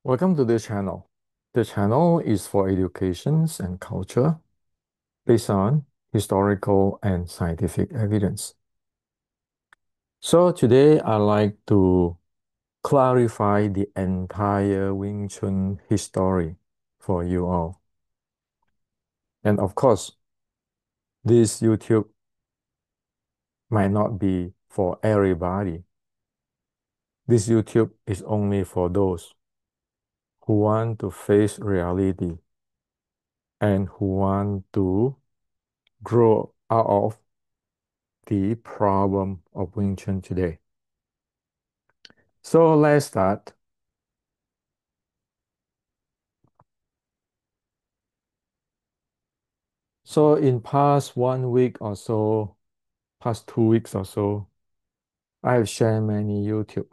Welcome to this channel. The channel is for educations and culture based on historical and scientific evidence. So today I like to clarify the entire Wing Chun history for you all. And of course, this YouTube might not be for everybody. This YouTube is only for those who want to face reality and who want to grow out of the problem of Wing Chun today. So let's start. So in past 1 week or so, past 2 weeks or so, I've shared many YouTube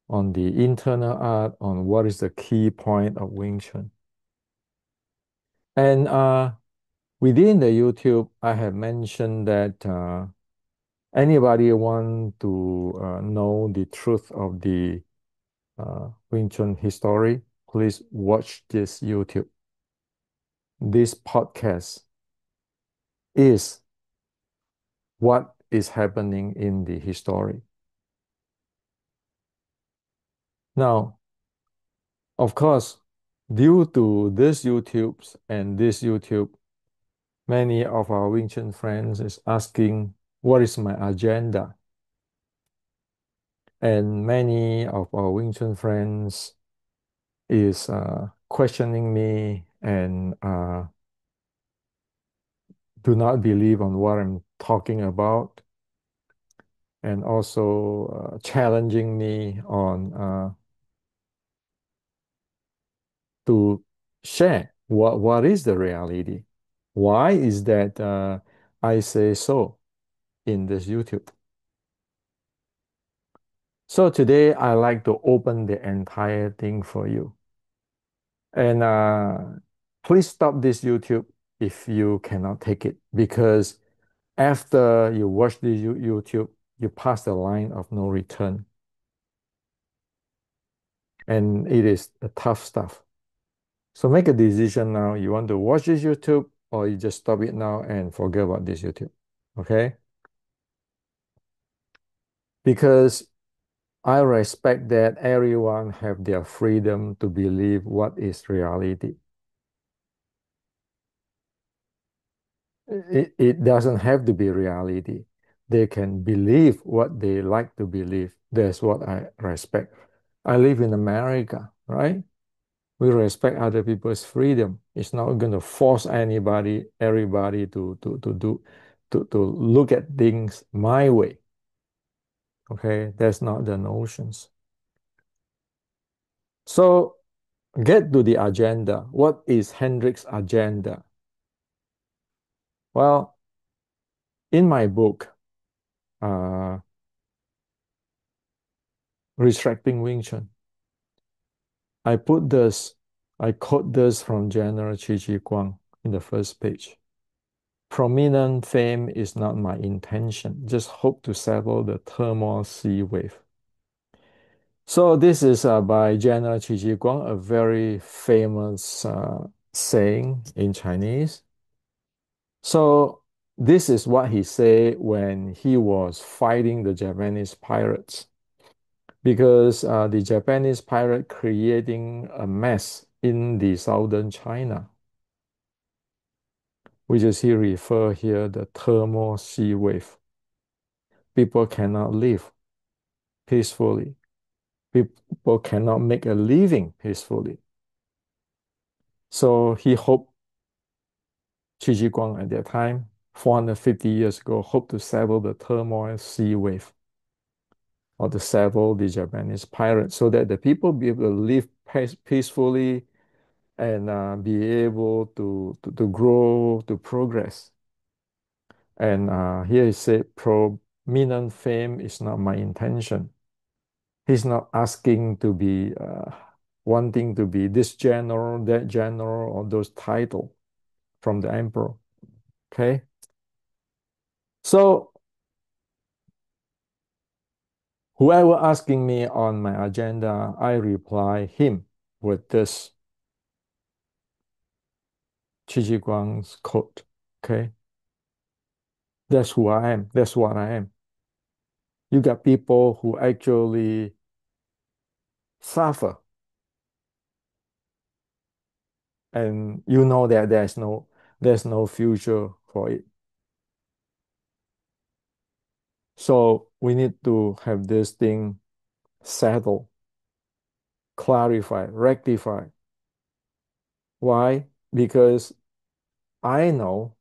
on the internal art on what is the key point of Wing Chun. And within the YouTube, I have mentioned that anybody want to know the truth of the Wing Chun history, please watch this YouTube. This podcast is what is happening in the history. Now, of course, due to this YouTubes and this YouTube, many of our Wing Chun friends is asking, what is my agenda? And many of our Wing Chun friends is questioning me and do not believe on what I'm talking about, and also challenging me on to share what is the reality. Why is that I say so in this YouTube? So today I like to open the entire thing for you. And please stop this YouTube if you cannot take it, because after you watch this YouTube, you pass the line of no return. And it is a tough stuff. So make a decision now. You want to watch this YouTube or you just stop it now and forget about this YouTube. Okay? Because I respect that everyone have their freedom to believe what is reality. It doesn't have to be reality. They can believe what they like to believe. That's what I respect. I live in America, right? We respect other people's freedom. It's not going to force everybody to look at things my way. Okay, that's not the notions. So get to the agenda. What is Hendrik's agenda? Well, in my book, uh, Restricting Wing Chun, I put this, I quote this from General Chi Chi Guang in the first page. Prominent fame is not my intention, just hope to settle the turmoil sea wave. So this is by General Chi Chi Guang, a very famous saying in Chinese. So this is what he said when he was fighting the Japanese pirates, because the Japanese pirate creating a mess in the southern China, which is he refer here the turmoil sea wave. People cannot live peacefully. People cannot make a living peacefully. So he hoped, Qi Ji Guang at that time, 450 years ago, hoped to settle the turmoil sea wave or to settle the Japanese pirates so that the people be able to live peacefully and be able to grow, to progress. And here he said, prominent fame is not my intention. He's not asking to be, wanting to be this general, that general, or those title from the emperor. Okay. So Whoever asking me on my agenda, I reply him with this Chi Guang's quote. Okay. That's who I am. That's what I am. You got people who actually suffer, and you know that there's no future for it. So we need to have this thing settled, clarified, rectified. Why? Because I know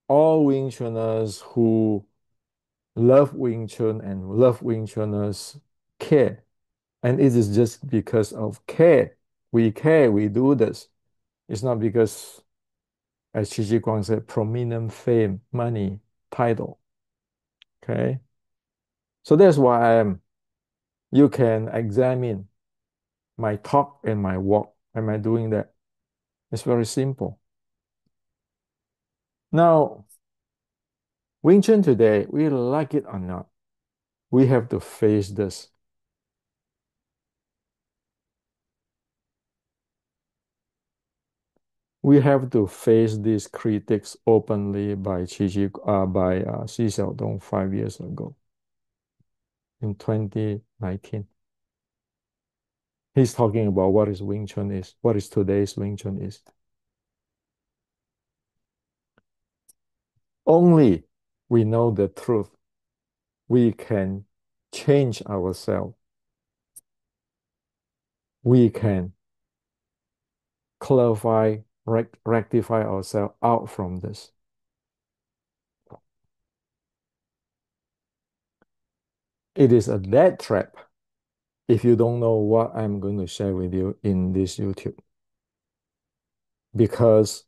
all Wing Chuners who love Wing Chun and love Wing Chuners care. And it is just because of care, we do this. It's not because, as Chi Chi Guang said, prominent fame, money, title. Okay. So that's why I am. You can examine my talk and my walk. Am I doing that? It's very simple. Now, Wing Chun today, we like it or not, we have to face this. We have to face these critics openly by Xi Xiaodong 5 years ago in 2019. He's talking about what is Wing Chun is, what is today's Wing Chun is. Only we know the truth, we can change ourselves. We can clarify, rectify ourselves out from this. It is a dead trap if you don't know what I'm going to share with you in this YouTube. Because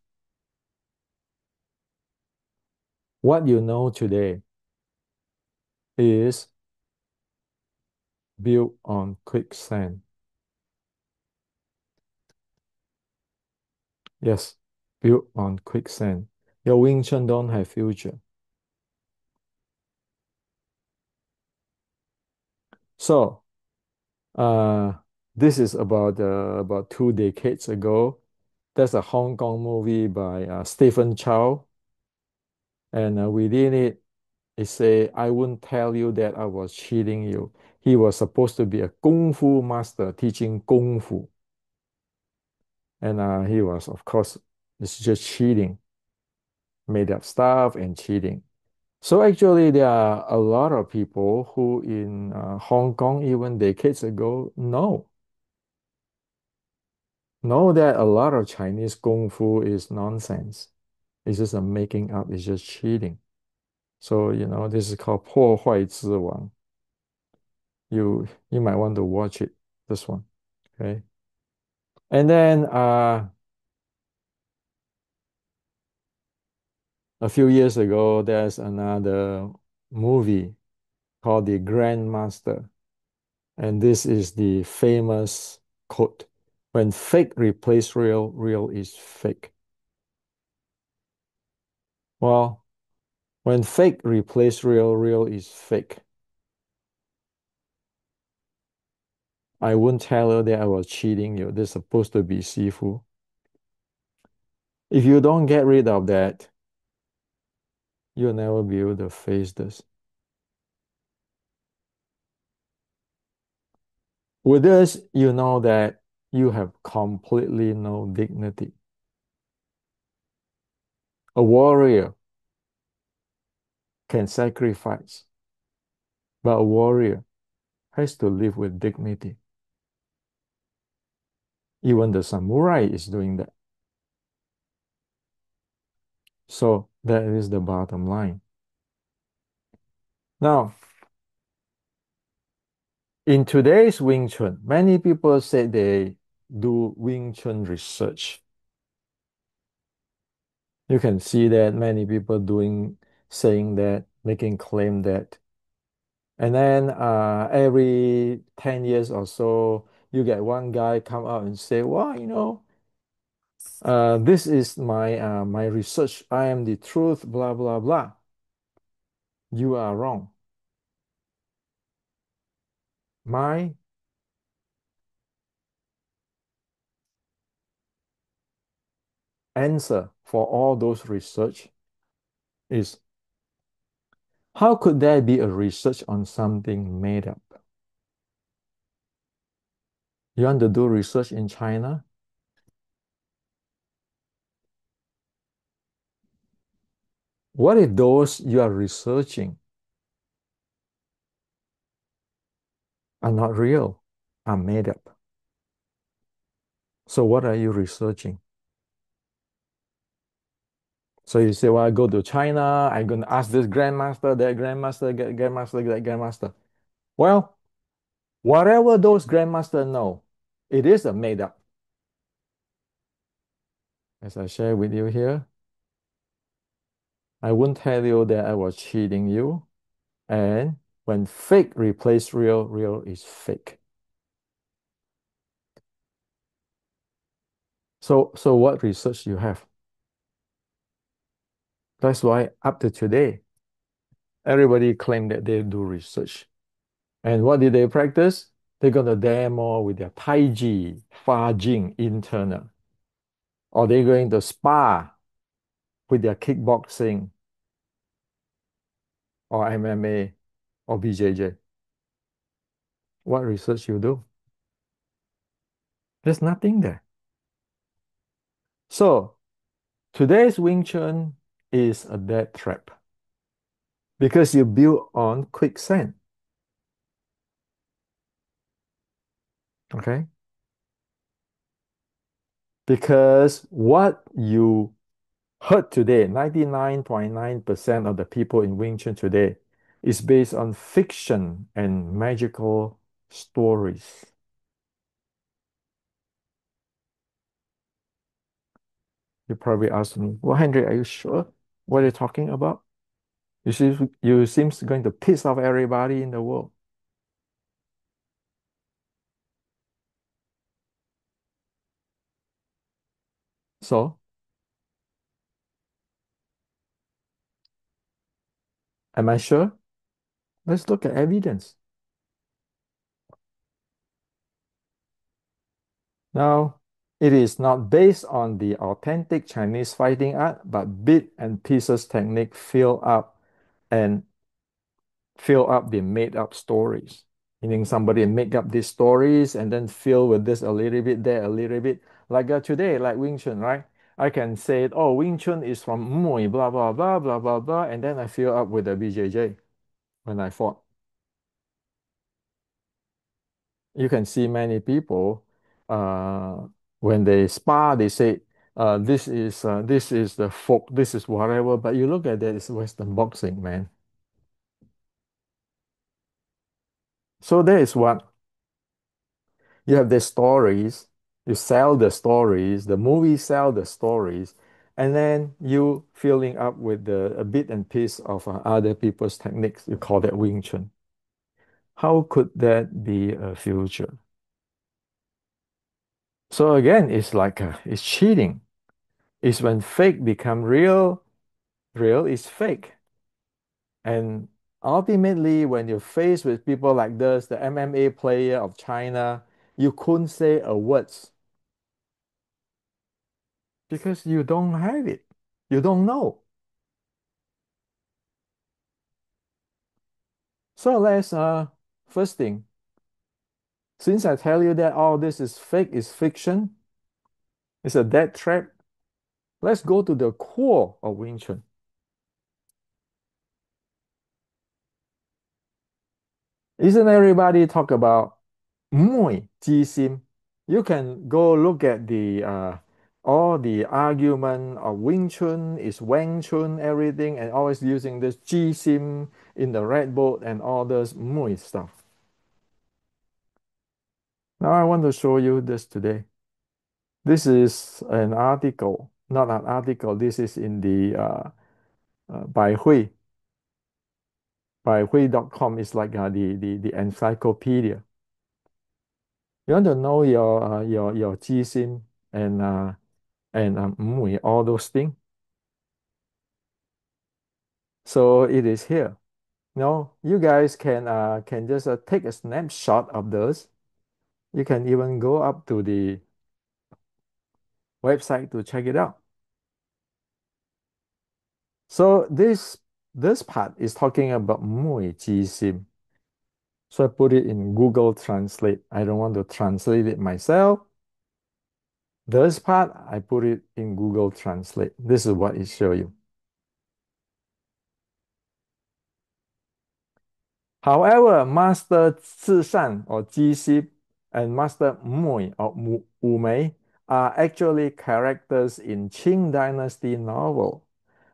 what you know today is built on quicksand. Yes, built on quicksand. Your Wing Chun don't have future. So, uh, this is about 2 decades ago. That's a Hong Kong movie by Stephen Chow, and within it, it say, "I wouldn't tell you that I was cheating you." He was supposed to be a kung fu master teaching kung fu, and he was, of course, it's just cheating, made up stuff and cheating. So actually, there are a lot of people who in Hong Kong, even decades ago, know that a lot of Chinese kung fu is nonsense. It's just a making up. It's just cheating. So this is called 破坏之王. You might want to watch it. This one, okay. And then a few years ago, there's another movie called The Grandmaster. And this is the famous quote: when fake replace real, real is fake. Well, when fake replace real, real is fake. I wouldn't tell her that I was cheating you. This is supposed to be Sifu. If you don't get rid of that, you'll never be able to face this. With this, you know that you have completely no dignity. A warrior can sacrifice, but a warrior has to live with dignity. Even the samurai is doing that. So that is the bottom line. Now, in today's Wing Chun, many people say they do Wing Chun research. You can see that many people saying that, making claim that. And then every 10 years or so, you get one guy come out and say, well, this is my research. I am the truth, blah, blah, blah. You are wrong. My answer for all those research is how could there be a research on something made up? You want to do research in China? What if those you are researching are not real, are made up? So what are you researching? So you say, well, I go to China, I'm going to ask this grandmaster, that grandmaster, grandmaster, that grandmaster. Well, whatever those grandmasters know, it is a made up. As I share with you here, I won't tell you that I was cheating you. And when fake replace real, real is fake. So what research you have? That's why up to today, everybody claim that they do research. And what did they practice? They're gonna demo with their Tai Chi, Fa Jing internal. Or they're going to spa with their kickboxing or MMA or BJJ. What research you do? There's nothing there. So today's Wing Chun is a dead trap because you build on quicksand. Okay? Because what you heard today, 99.9% of the people in Wing Chun today is based on fiction and magical stories. You probably ask me, well, Henry, are you sure what you're talking about? You seems going to piss off everybody in the world. So, am I sure? Let's look at evidence. Now, it is not based on the authentic Chinese fighting art, but bit and pieces technique and fill up the made up stories. Meaning somebody make up these stories and then fill with this a little bit there, a little bit. Like today, like Wing Chun, right? I can say, oh, Wing Chun is from Mui, blah, blah, blah, blah, blah, blah. And then I fill up with the BJJ when I fought. You can see many people, uh, when they spar, they say, this is the folk, this is whatever. But you look at that, it's Western boxing, man. So that is what you have the stories, you sell the stories, the movies sell the stories, and then you filling up with a bit and piece of other people's techniques. You call that Wing Chun. How could that be a future? So again, it's like it's cheating. It's when fake become real, real is fake. And ultimately, when you're faced with people like this, the MMA player of China, you couldn't say a words because you don't have it. You don't know. So let's first thing, since I tell you that all this is fake, is fiction, it's a dead trap, let's go to the core of Wing Chun. Isn't everybody talk about Mui Ji You can go look at the all the argument of Wing Chun is Wang Chun, everything, and always using this Ji in the red boat and all this Mui stuff. Now I want to show you this today. This is an article, not an article. This is in the Bai Hui. Baihui.com is like the encyclopedia. You want to know your Jisim and Mui, all those things. So it is here. You guys can just take a snapshot of those. You can even go up to the website to check it out. So this part is talking about Mui Ji Sim. So I put it in Google Translate. I don't want to translate it myself. This part, I put it in Google Translate. This is what it show you. However, Master Zishan or Jisip and Master Mui or Wumei are actually characters in Qing Dynasty novel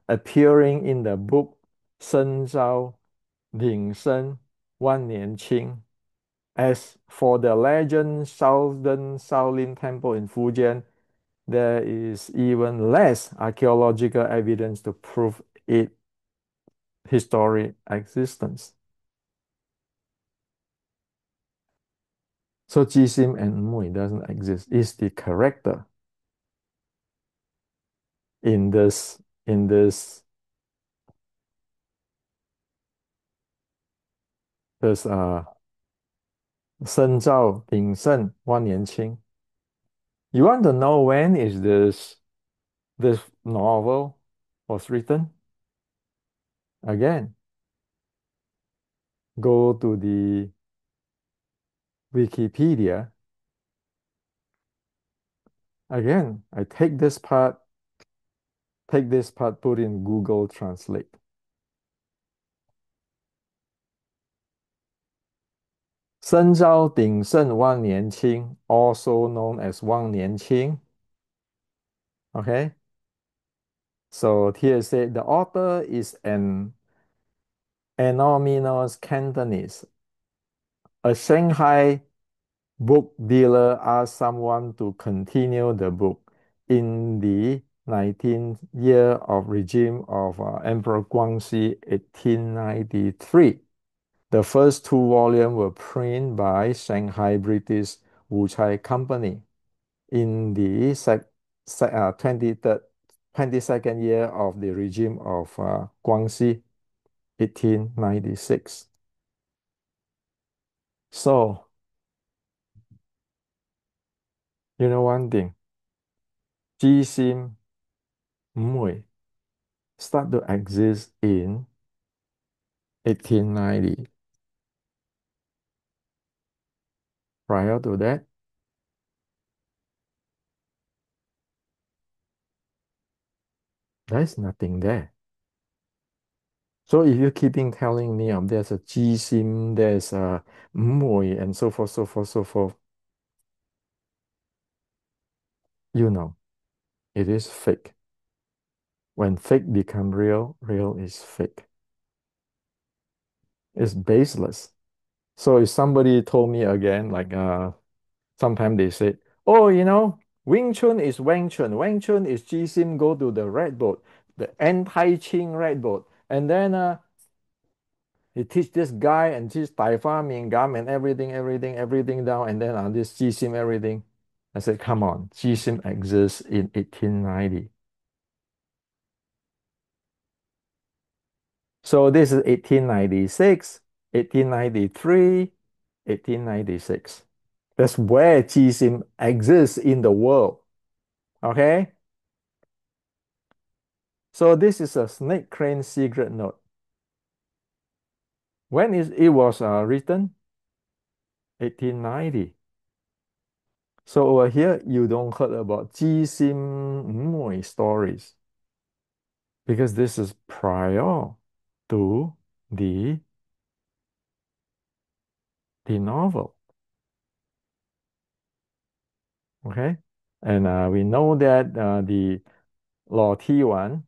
appearing in the book Shen Zhao Ling Shen Wan Nian Qing. As for the legend Southern Shaolin Temple in Fujian, there is even less archaeological evidence to prove its historic existence. So Jisim and Mui doesn't exist. It's the character in this 深造鼎盛万年青. You want to know when is this novel was written? Again, go to the Wikipedia. Again, I take this part, put in Google Translate. 深招鼎盛万年青, also known as 万年青. Okay, so here it said the author is an anonymous Cantonese. A Shanghai book dealer asked someone to continue the book in the 19th year of regime of Emperor Guangxi, 1893. The first two volumes were printed by Shanghai British Wuchai Company in the 22nd year of the regime of Guangxi, 1896. So, you know one thing, Jisim Mui start to exist in 1890. Prior to that, there's nothing there. So if you're keeping telling me there's a Jisim, there's a Mui, and so forth, so forth, so forth, you know, it is fake. When fake become real, real is fake. It's baseless. So if somebody told me again, like sometimes they say, oh, Wing Chun is Wang Chun. Wang Chun is Jisim go to the red boat, the anti-Qing red boat. And then he teach this guy and teach Tai Fa Ming Gam and everything down. And then on this Jisim everything. I said, come on, Jisim exists in 1890. So this is 1896, 1893, 1896. That's where Jisim exists in the world. Okay? So this is a snake crane secret note. When it was written? 1890. So over here, you don't heard about Jisim Mui stories because this is prior to the, the novel. Okay? And we know that the Law T1,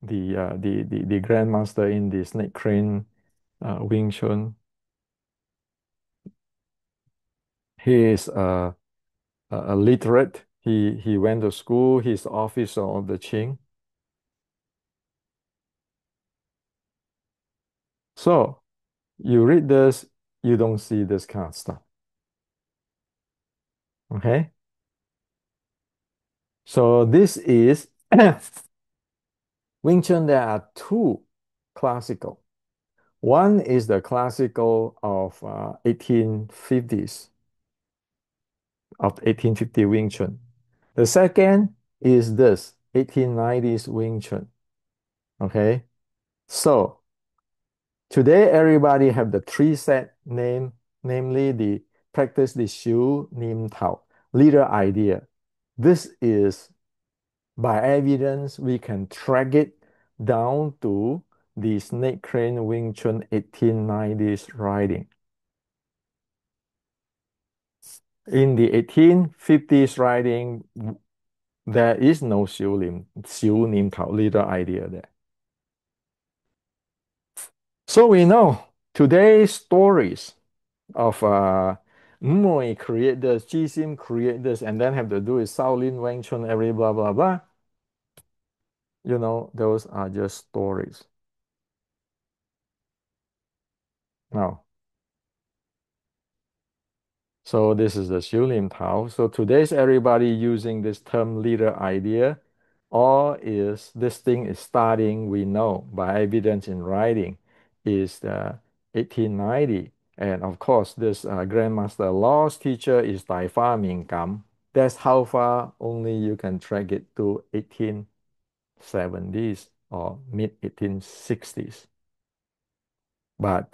the grandmaster in the snake crane Wing Chun, he is a literate. He went to school. He's officer of the Qing. So you read this, you don't see this kind of stuff. Okay. So this is Wing Chun. There are two classical. One is the classical of 1850s, of 1850 Wing Chun. The second is this 1890s Wing Chun. Okay. So today everybody have the three set name, namely the practice the Xiu Nim Tao, leader idea. This is by evidence we can track it down to the Snake Crane Wing Chun 1890s writing. In the 1850s writing, there is no Xiu Nim Tao leader idea there. So we know today's stories of Mui create this, Jisim create this, and then have to do with Shaolin Wing Chun, every blah blah blah. You know, those are just stories. Now, so this is the Xiulim Tao. So today's everybody using this term leader idea, or is this thing is starting, we know by evidence in writing, is the 1890. And of course, this Grandmaster Law's teacher is Dai Fa Ming Kam. That's how far only you can track it to 1870s or mid 1860s. But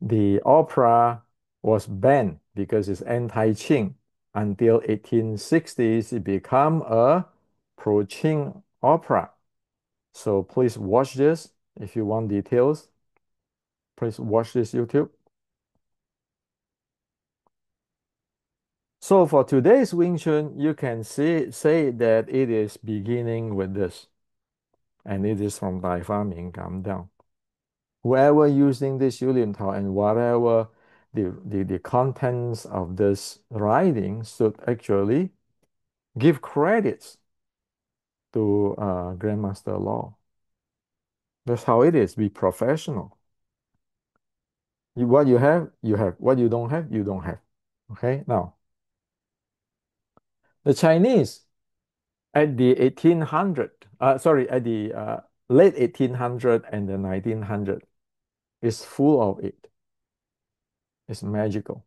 the opera was banned because it's anti-Qing. Until 1860s, it became a pro-Qing opera. So please watch this. If you want details, please watch this YouTube. So for today's Wing Chun, you can say that it is beginning with this. And it is from Dai Fa Ming Gam down. Whoever using this Yulim Tao and whatever the contents of this writing should actually give credits to Grandmaster Law. That's how it is. Be professional. What you have, you have. What you don't have, you don't have. Okay. Now, the Chinese at the 1800, at the late 1800 and the 1900 is full of it. It's magical.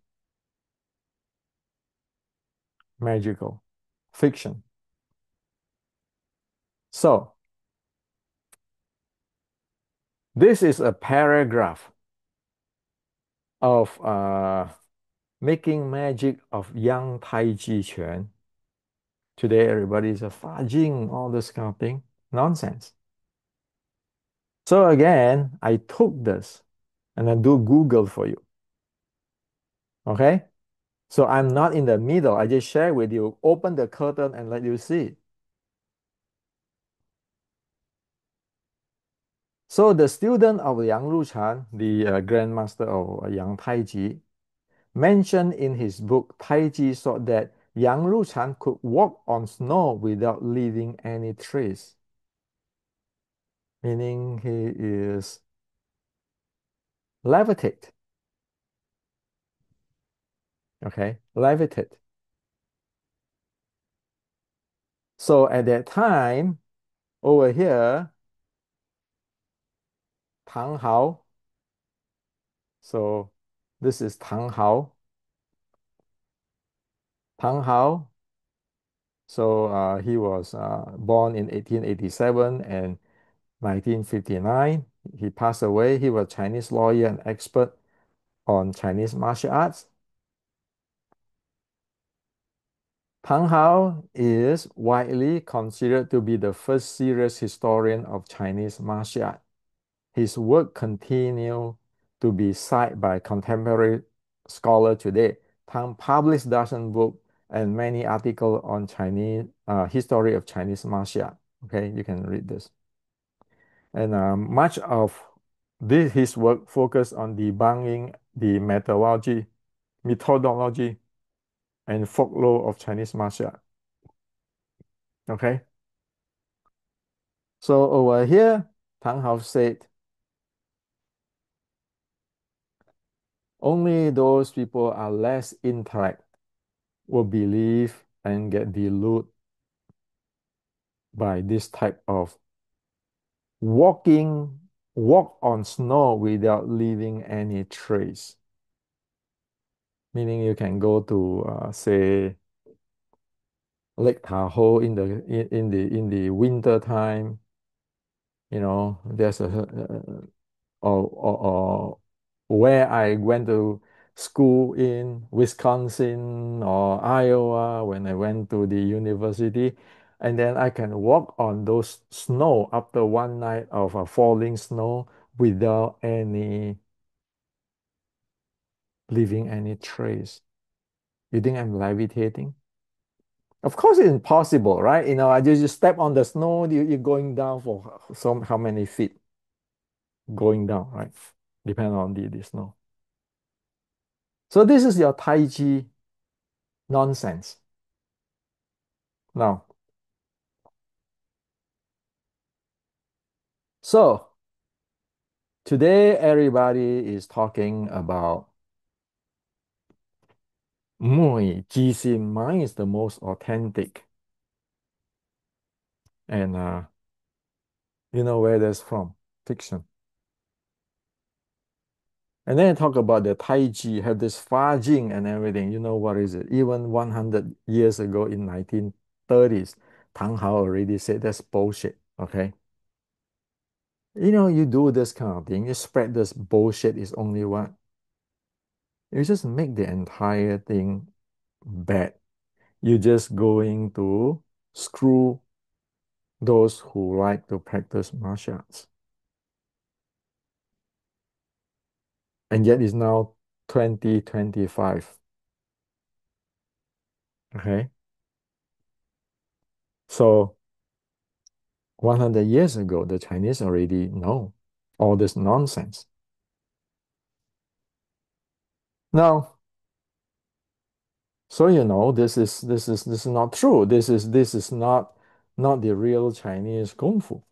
Magical. Fiction. So, this is a paragraph of making magic of young Taiji Quan. Today, everybody is a Fa Jing, all this kind of thing. Nonsense. So again, I took this and I do Google for you. Okay? So I'm not in the middle. I just share with you, open the curtain and let you see. So the student of Yang Ruchan, the grandmaster of Yang Taiji, mentioned in his book Taiji thought that Yang Ruchan could walk on snow without leaving any trace. Meaning he is levitate. Okay, levitate. So at that time, over here, Tang Hao. So this is Tang Hao. Tang Hao. So he was born in 1887 and 1959. He passed away. He was a Chinese lawyer and expert on Chinese martial arts. Tang Hao is widely considered to be the first serious historian of Chinese martial art. His work continues to be cited by contemporary scholars today. Tang published dozens books and many articles on Chinese history of Chinese martial art. Okay, you can read this. And much of his work focused on debunking the methodology, and folklore of Chinese martial art. Okay. So over here, Tang Hao said, only those people are less intellect will believe and get deluded by this type of walking walk on snow without leaving any trace. Meaning you can go to say Lake Tahoe in the winter time. There's or where I went to school in Wisconsin or Iowa when I went to the university. And then I can walk on those snow after one night of falling snow without leaving any trace. You think I'm levitating? Of course, it's impossible, right? I just step on the snow, you're going down for how many feet going down, right? Depending on the snow. So this is your Tai Chi nonsense. Now, so today everybody is talking about Mui Jixin. Mine is the most authentic. And you know where that's from? Fiction. And then I talk about the Tai Chi, have this Fa Jing and everything. You know what is it? Even 100 years ago in 1930s, Tang Hao already said that's bullshit. Okay. You do this kind of thing, you spread this bullshit is only what? You just make the entire thing bad. You're just going to screw those who like to practice martial arts. And yet it's now 2025. Okay. So 100 years ago, the Chinese already know all this nonsense. Now, so this is not true. This is not the real Chinese kung fu.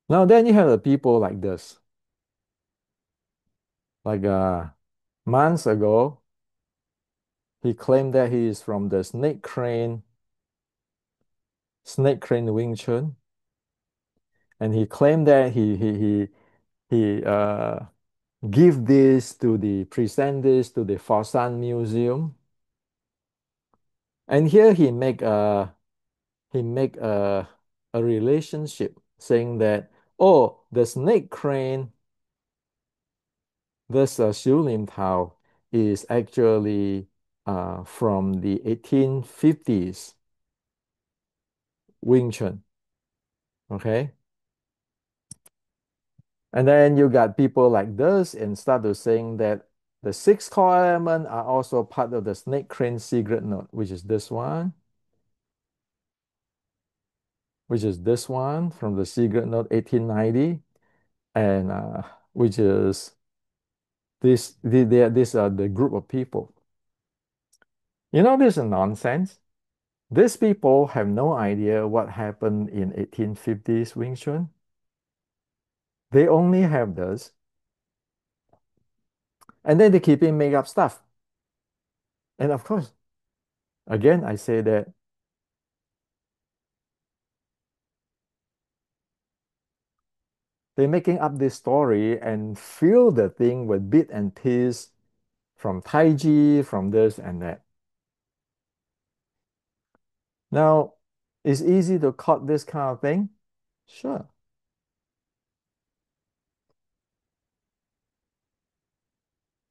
Now then you have the people like this. Like months ago, he claimed that he is from the Snake Crane Wing Chun, and he claimed that he give this to the present this to the Foshan Museum, and here he make a relationship saying that, oh, the snake crane, this Xiu Lim Tao is actually from the 1850s Wing Chun. Okay. And then you got people like this and start to saying that the six core element are also part of the snake crane secret note, which is this one, from the secret note 1890, and which is these are the group of people. This is nonsense. These people have no idea what happened in 1850s Wing Chun. They only have this, and then they keep in make up stuff. And of course, again, I say that they're making up this story and fill the thing with bit and piece from Tai Chi, from this and that. Now, it's easy to cut this kind of thing. Sure.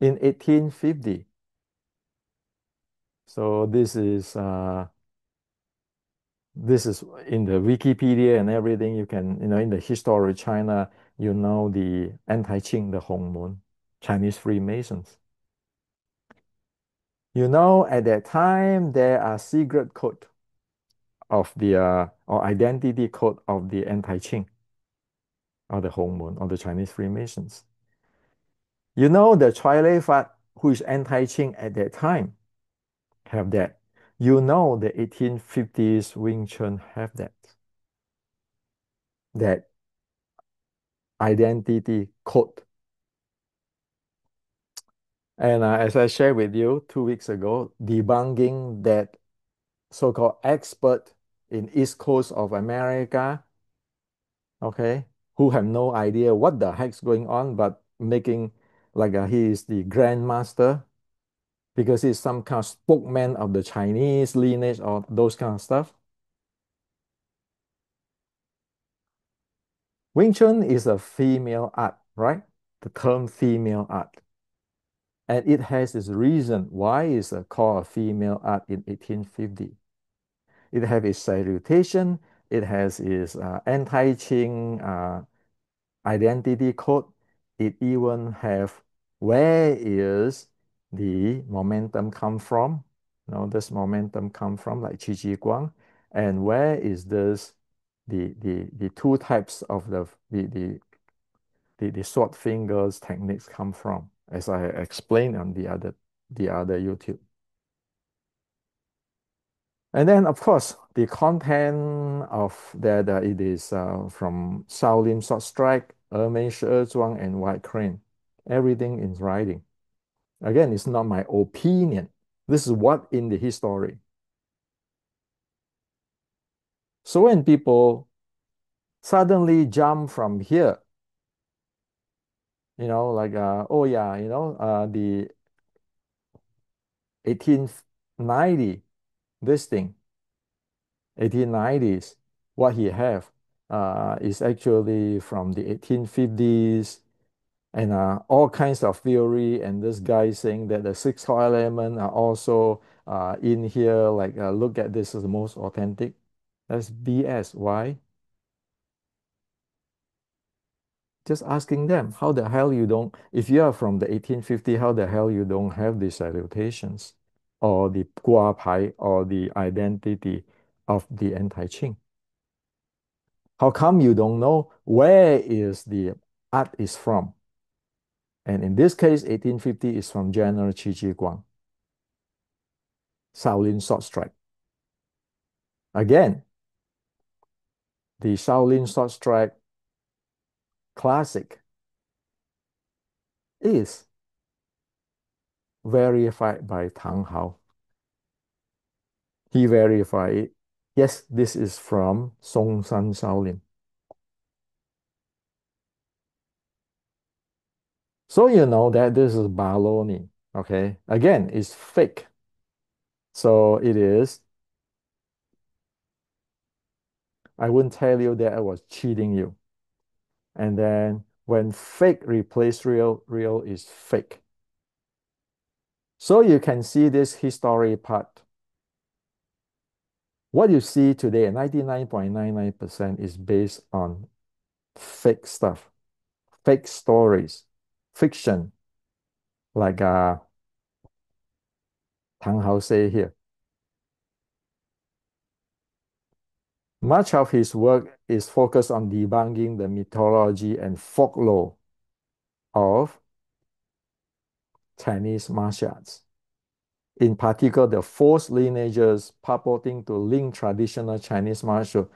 In 1850. So this is in the Wikipedia and everything. You can, in the history of China, the anti-Qing, the Hongmen, Chinese Freemasons. At that time, there are secret code of the or identity code of the anti-Qing or the Hongmen or the Chinese Freemasons. The Chai Fat, who is anti-Qing at that time, have that. The 1850s Wing Chun have that identity code. And as I shared with you 2 weeks ago, debunking that so-called expert in East Coast of America okay, who have no idea what the heck's going on, but making like he is the grandmaster because he's some kind of spokesman of the Chinese lineage or those kind of stuff. Wing Chun is a female art, right? The term female art. And it has its reason why it's called a female art in 1850. It has its salutation, it has its anti-Qing identity code. It even have where is the momentum come from? You know, this momentum come from like Qi Guang, and where is this the two types of the sword fingers techniques come from, as I explained on the other YouTube. And then, of course, the content of that it is from Shaolin Sword Strike, Ermei Zhuang, and White Crane. Everything is writing. Again, it's not my opinion. This is what in the history. So when people suddenly jump from here, like oh yeah, the 1890, this thing, 1890s, what he have is actually from the 1850s and all kinds of theory. And this guy saying that the six core element are also in here. Like, look at this as the most authentic. That's BS. Why? Just asking them, how the hell you don't, if you are from the 1850, how the hell you don't have the salutations or the Gua Pai or the identity of the anti-Qing? How come you don't know where is the art is from? And in this case, 1850 is from General Qi Guang, Shaolin Sword Strike. Again, the Shaolin Sword Strike classic is verified by Tang Hao. He verified it. Yes, this is from Song San Shaolin. So you know that this is baloney. Okay. Again, it's fake. So it is. I wouldn't tell you that I was cheating you. And then when fake replace real, real is fake. So you can see this history part. What you see today, 99.99% is based on fake stuff, fake stories, fiction, like Tang Hao say here. Much of his work is focused on debunking the mythology and folklore of Chinese martial arts. In particular, the false lineages purporting to link traditional Chinese martial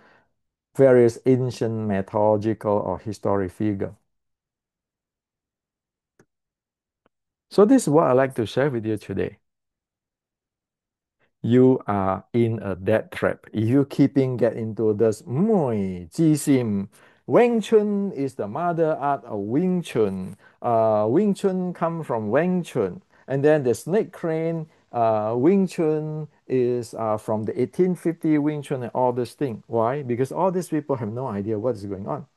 various ancient mythological or historic figure. So this is what I'd like to share with you today. You are in a death trap. If you keeping get into this, Wing Chun is the mother art of Wing Chun. Wing Chun come from Wing Chun. And then the snake crane, Wing Chun is from the 1850 Wing Chun and all this thing. Why? Because all these people have no idea what is going on.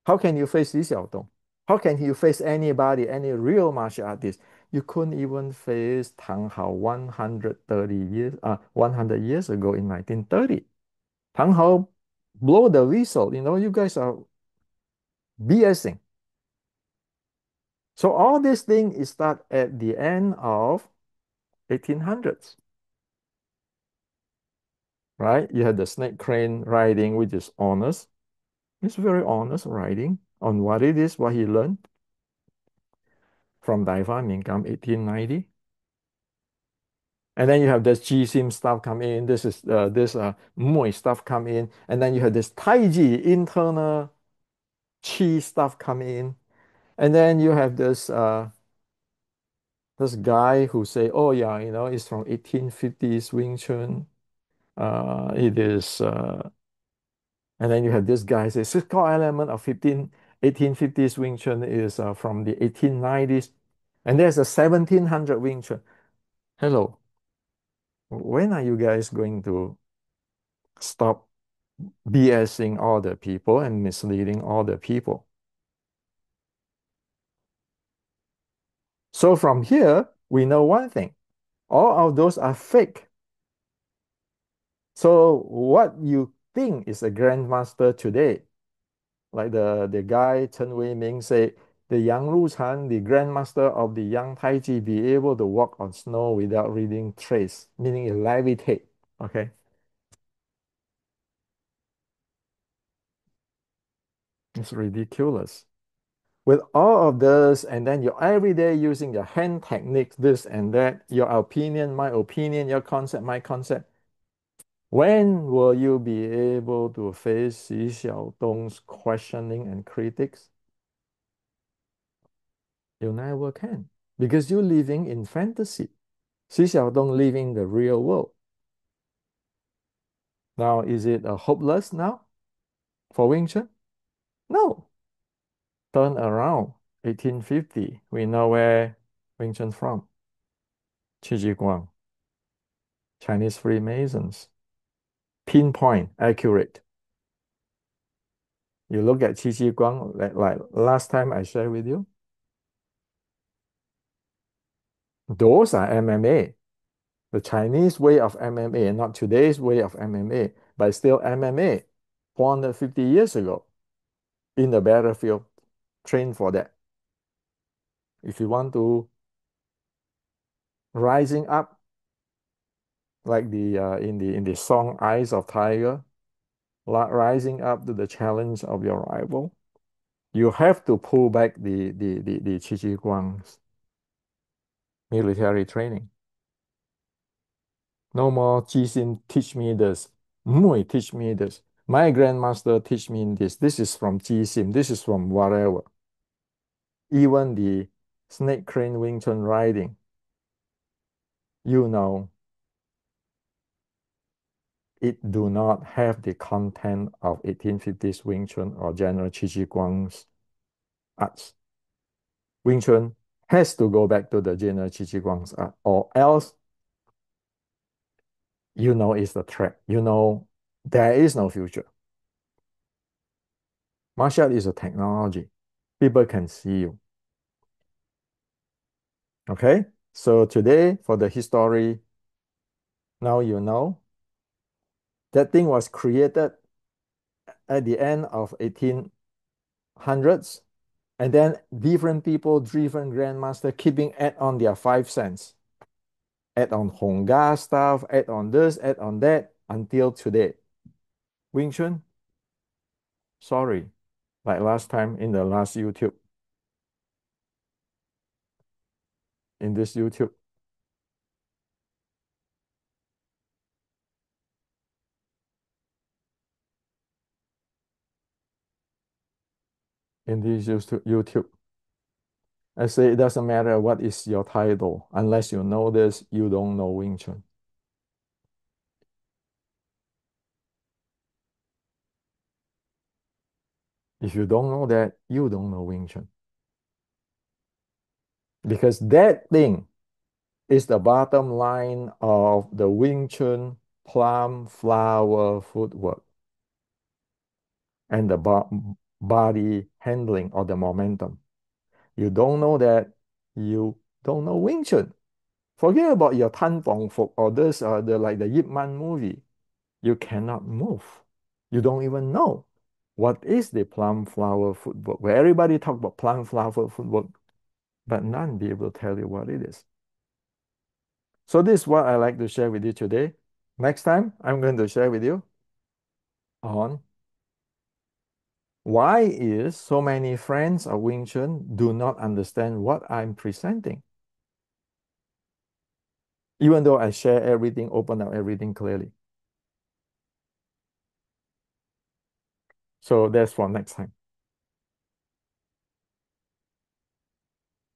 How can you face Li Xiaodong? How can you face anybody, any real martial artist? You couldn't even face Tang Hao 100 years ago in 1930. Tang Hao blow the whistle. You guys are BSing. So all this thing is start at the end of 1800s, right? You had the snake crane riding, which is honest. It's very honest writing on what it is, what he learned from Dai Fan Mingam 1890. And then you have this Sim stuff come in. This is this Mui stuff come in, and then you have this Taiji internal Qi stuff come in, and then you have this guy who say, oh yeah, it's from 1850s Wing Chun. It is And then you have this guy say, core element of 1850s Wing Chun is from the 1890s. And there's a 1700 Wing Chun. Hello, when are you guys going to stop BSing all the people and misleading all the people? So from here, we know one thing. All of those are fake. So what you think is a grandmaster today, like the guy Chen Wei-ming say, the Yang Luchan, the grandmaster of the Yang Taiji, be able to walk on snow without reading trace, meaning it levitate. Okay. It's ridiculous. With all of this, and then you're every day using your hand techniques, this and that, your opinion, my opinion, your concept, my concept. When will you be able to face Xi Xiaodong's questioning and critics? You never can, because you're living in fantasy. Xi Xiaodong living in the real world. Now, is it hopeless now for Wing Chun? No. Turn around, 1850. We know where Wing Chun from. Qi Ji Guang, Chinese Freemasons. Pinpoint, accurate. You look at Qi Ji Guang, like last time I shared with you. Those are MMA. The Chinese way of MMA, not today's way of MMA, but still MMA 450 years ago in the battlefield. Train for that. If you want to rising up, like the in the song Eyes of Tiger, rising up to the challenge of your rival, you have to pull back the Qi Ji Guang's military training. No more Jisim teach me this, Mui teach me this, my grandmaster teach me this. This is from Jisim, this is from whatever. Even the snake crane Wing Chun riding, you know, it do not have the content of 1850s Wing Chun or General Qi Ji Guang's arts. Wing Chun has to go back to the General Qi Ji Guang's art, or else you know it's the threat. You know there is no future. Martial art is a technology. People can see you. Okay? So today, for the history, now you know that thing was created at the end of 1800s, and then different people, different grandmaster keeping add on their 5 cents, add on Hongga stuff, add on this, add on that, until today. Wing Chun, sorry, like last time in the last YouTube, in this YouTube, in this YouTube, I say it doesn't matter what is your title, unless you know this, you don't know Wing Chun. If you don't know that, you don't know Wing Chun. Because that thing is the bottom line of the Wing Chun plum flower footwork and the body handling or the momentum. You don't know that, you don't know Wing Chun. Forget about your Tan Bong Fuk or this the like the Yip Man movie. You cannot move. You don't even know what is the plum flower footwork. Where everybody talk about plum flower footwork, but none be able to tell you what it is. So this is what I like to share with you today. Next time, I'm going to share with you on why is so many friends of Wing Chun do not understand what I'm presenting. Even though I share everything, open up everything clearly. So that's for next time.